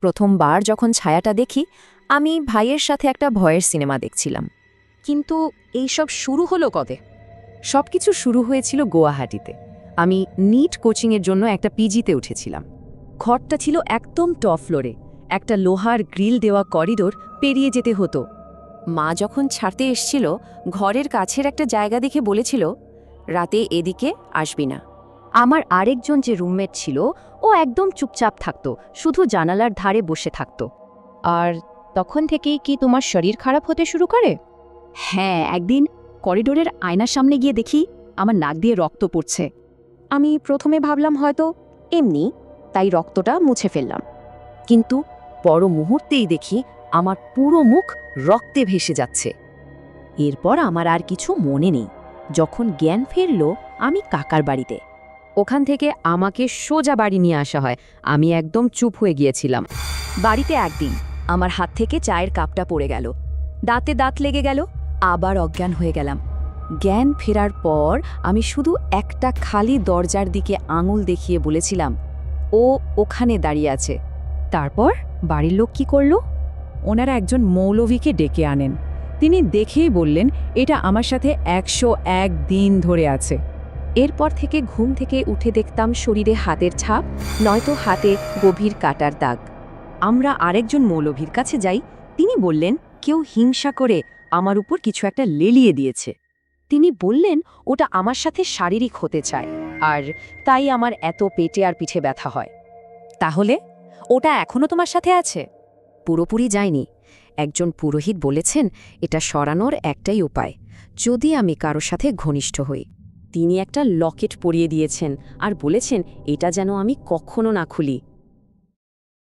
প্রথমবার যখন ছায়াটা দেখি আমি ভাইয়ের সাথে একটা ভয়ের সিনেমা দেখছিলাম। কিন্তু এইসব শুরু হলো কবে? সবকিছু শুরু হয়েছিল গুয়াহাটিতে। আমি নিট কোচিংয়ের জন্য একটা পিজিতে উঠেছিলাম। ঘরটা ছিল একদম টপ ফ্লোরে, একটা লোহার গ্রিল দেওয়া করিডোর পেরিয়ে যেতে হতো। মা যখন ছাড়তে এসছিল ঘরের কাছের একটা জায়গা দেখে বলেছিল, রাতে এদিকে আসবি না। আমার আরেকজন যে রুমমেট ছিল ও একদম চুপচাপ থাকতো, শুধু জানালার ধারে বসে থাকতো। আর তখন থেকেই কি তোমার শরীর খারাপ হতে শুরু করে? হ্যাঁ, একদিন করিডোরের আয়নার সামনে গিয়ে দেখি আমার নাক দিয়ে রক্ত পড়ছে। আমি প্রথমে ভাবলাম হয়তো এমনি, তাই রক্তটা মুছে ফেললাম। কিন্তু পর মুহূর্তেই দেখি আমার পুরো মুখ রক্তে ভেসে যাচ্ছে। এরপর আমার আর কিছু মনে নেই। যখন জ্ঞান ফিরল আমি কাকার বাড়িতে। ওখান থেকে আমাকে সোজা বাড়ি নিয়ে আসা হয়। আমি একদম চুপ হয়ে গিয়েছিলাম। বাড়িতে একদিন আমার হাত থেকে চায়ের কাপটা পড়ে গেল, দাঁতে দাঁত লেগে গেল, আবার অজ্ঞান হয়ে গেলাম। জ্ঞান ফেরার পর আমি শুধু একটা খালি দরজার দিকে আঙুল দেখিয়ে বলেছিলাম, ও ওখানে দাঁড়িয়ে আছে। তারপর বাড়ির লোক কি করল? ওনারা একজন মৌলভীকে ডেকে আনেন। তিনি দেখেই বললেন, এটা আমার সাথে 101 দিন ধরে আছে। এরপর থেকে ঘুম থেকে উঠে দেখতাম শরীরে হাতের ছাপ, নয়তো হাতে গভীর কাটার দাগ। আমরা আরেকজন মৌলভীর কাছে যাই। তিনি বললেন, কেউ হিংসা করে আমার উপর কিছু একটা লেলিয়ে দিয়েছে। তিনি বললেন ওটা আমার সাথে শারীরিক হতে চায়, আর তাই আমার এত পেটে আর পিঠে ব্যথা হয়। তাহলে ওটা এখনো তোমার সাথে আছে? পুরোপুরি যায়নি। একজন পুরোহিত বলেছেন এটা সরানোর একটাই উপায়, যদি আমি কারো সাথে ঘনিষ্ঠ হই। তিনি একটা লকেট পরিয়ে দিয়েছেন আর বলেছেন এটা যেন আমি কখনো না খুলি।